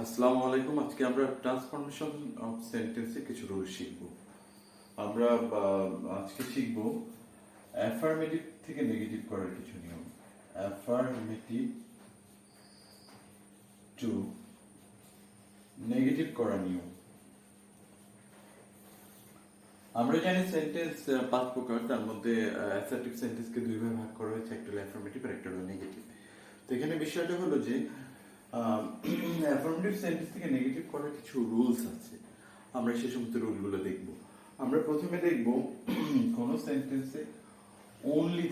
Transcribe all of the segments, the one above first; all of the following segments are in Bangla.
আসসালামু আলাইকুম। আজকে আমরা ট্রান্সফরমেশন অফ সেন্টেন্সে কিছু রুল শিখব। আমরা আজকে শিখব অ্যাফার্মেটিভ থেকে নেগেটিভ করার কিছু নিয়ম। অ্যাফার্মেটিভ টু নেগেটিভ করার নিয়ম। আমরা জানি সেন্টেন্স 5 প্রকার, তার মধ্যে অ্যাসার্টিভ সেন্টেন্সকে দুই ভাগে ভাগ করা হয়েছে, একটা হলো অ্যাফার্মেটিভ আর একটা হলো নেগেটিভ। তো এখানে বিষয়টা হলো যে অ্যাফার্মেটিভ সেন্টেন্স থেকে নেগেটিভ করার কিছু রুলস আছে। আমরা সেই সমস্ত রুলগুলো দেখব। আমরা প্রথমে দেখব কোন সেন্টেন্সে অনলি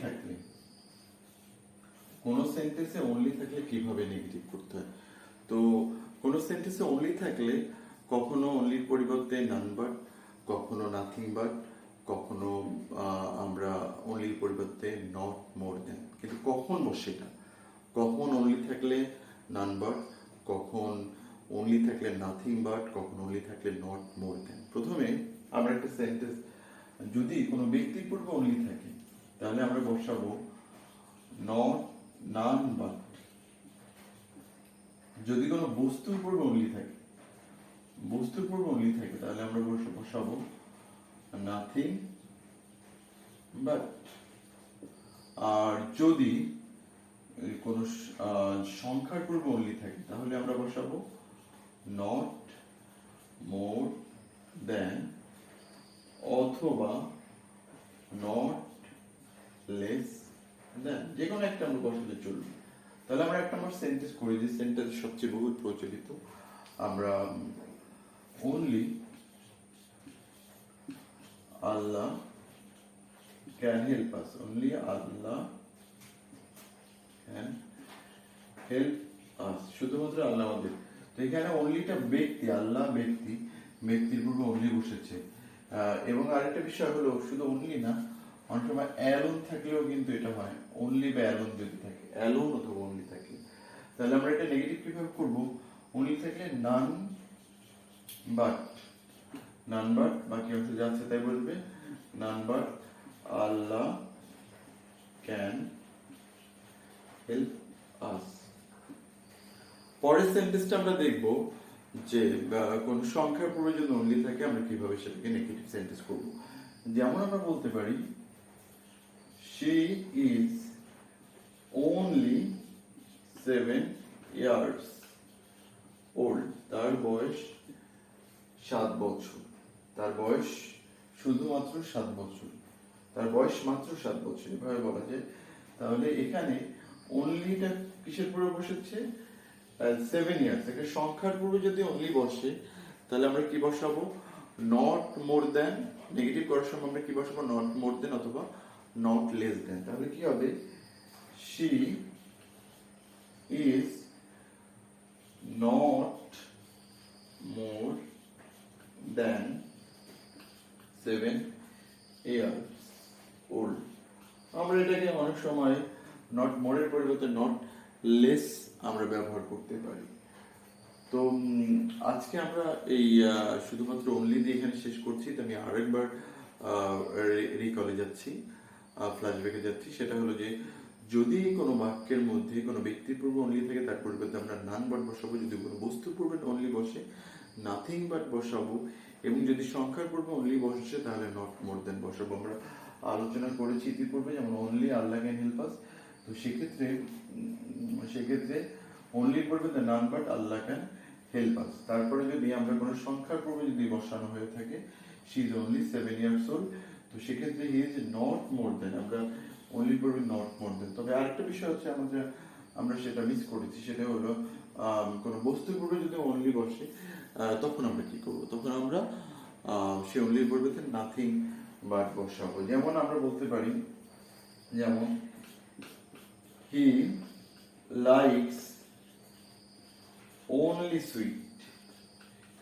থাকলে কিভাবে নেগেটিভ করতে হয়। তো কোন সেন্টেন্সে অনলি থাকলে কখনো অনলির পরিবর্তে নান বাট, কখনো নাথিং বাট, কখনো আমরা অনলির পরিবর্তে নট মোর দেন। কিন্তু কখন বসে এটা? কখন অনলি থাকলে নান বাট, কখন অনলি থাকলে নাথিং বাট, কখন অনলি থাকলে নট মোর দেন। প্রথমে আমরা একটা সেন্টেন্স, যদি কোনো ব্যক্তির পূর্বে অনলি থাকে তাহলে আমরা বসাবো নট নান বাট। যদি কোনো বস্তুর পূর্বে অনলি থাকে তাহলে আমরা বসাবো নাথিং বাট। আর যদি কোন সংখ্যার পূর্বে অনলি থাকে তাহলে আমরা বসাবো নট মোর দেন অথবা নট লেস দেন। যে কোনো একটা আমরা বসালে চলবে। তাহলে আমরা একটা নম্বর সেন্টেন্স করি, যে সেন্টেন্স সবচেয়ে বহুল প্রচলিত। আমরা only Allah can help us, only Allah can help us, শুধুমাত্র আল্লাহ আমাদের। তো এখানে অনলিটা ব্যক্তি, আল্লাহ ব্যক্তির পূর্বে অনলি বসেছে। এবং আরেকটা বিষয় হলো, শুধু অনলি না, অনেক সময় অ্যালোন থাকলেও কিন্তু এটা হয়। অনলি বা অ্যালোন যদি থাকে, অ্যালোন অথবা অনলি থাকলে, তাহলে আমরা এটা নেগেটিভ কিভাবে করবো? অনলি থাকলে নান বাট, বাকি অংশ যা আছে তাই বলবে none but Allah can help us. পরের সেন্টেন্সটা আমরা দেখব যে কোন সংখ্যার পূর্বে যদি অনলি থাকে আমরা কিভাবে সেটাকে নেগেটিভ সেন্টেন্স করব। যেমন আমরা বলতে পারি she is only 7 years old, তার বয়স 7 বছর। তার বয়স শুধুমাত্র 7 বছর, তার বয়স মাত্র 7 বছর, এভাবে বলা যায়। তাহলে এখানে অনলিটা কিসের পূর্বে বসেছে? 7 ইয়ার্স। একটা সংখ্যার পূর্বে যদি অনলি বসে তাহলে আমরা কি বসাবো? Not more then. নেগেটিভ করার সময় আমরা কি বসাবো? নট মোর দেন অথবা নট লেস দেন। তাহলে কি হবে? she is not more than 7 years old। আমরা এটাকে অনেক সময় নট মোরের পরিবর্তে নট লেস আমরা ব্যবহার করতে পারি। তো আজকে আমরা এই শুধুমাত্র অনলি দিয়ে এখানে শেষ করছি। তো আমি আরেকবার রিকলে যাচ্ছি, ফ্ল্যাশব্যাকে যাচ্ছি। সেটা হলো যে যদি কোনো বাক্যের মধ্যে কোনো ব্যক্তির পূর্বে অনলি থাকে তার পরিবর্তে আমরা নান বাট বসাবো। যদি কোনো বস্তুর পূর্বে অনলি বসে নাথিং বাট বসাবো। এবং যদি সংখ্যার পূর্বে অনলি বসে তাহলে নট মোর দেন বসাবো। আমরা আলোচনা করেছি ইতিপূর্বে, যেমন only Allah can help us. তো সেক্ষেত্রে অনলির পরিবর্তে none but Allah can help us. তারপরে যদি আমরা কোনো সংখ্যার পূর্বে যদি বসানো হয়ে থাকে she is only 7 years old, তো সেক্ষেত্রে হি ইজ নট মোর দেন, আমরা অনলি পড়বে নট মোর দেন। তবে আরেকটা বিষয় হচ্ছে আমরা সেটা মিস করেছি, সেটা হলো কোনো বস্তুর পূর্বে যদি অনলি বসে তখন আমরা কি করব? তখন আমরা সে অনলির পরিবর্তে নাথিং বাট বসাবো। যেমন আমরা বলতে পারি, যেমন হি লাইকস only sweet,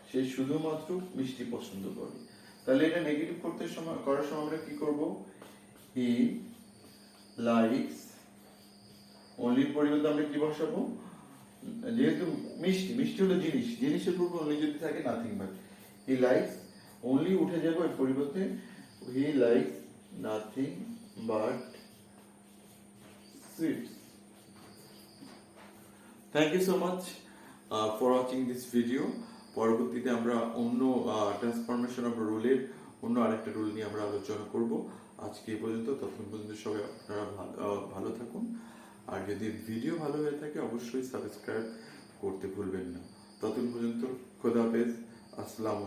সে শুধুমাত্র মিষ্টি পছন্দ করে। তাহলে এটা নেগেটিভ করার সময় আমরা কি করব? হি লাইকস, অনলির পরিবর্তে আমরা কি বসাবো? যেহেতু মিষ্টি হলো জিনিসের পূর্বে অনলি যদি থাকে nothing but. He likes, only উঠে যাবো, এর পরিবর্তে he likes nothing but sweets. Thank you so much. For watching this video. পরবর্তীতে আমরা অন্য ট্রান্সফরমেশন অফ রুলের অন্য আরেকটা রুল নিয়ে আমরা আলোচনা করব। আজকে এই পর্যন্ত, ততক্ষণ পর্যন্ত সবাই আপনারা ভালো থাকুন। আর যদি ভিডিও ভালো হয়ে থাকে অবশ্যই সাবস্ক্রাইব করতে ভুলবেন না। ততক্ষণ পর্যন্ত খোদা হাফেজ, আসসালামু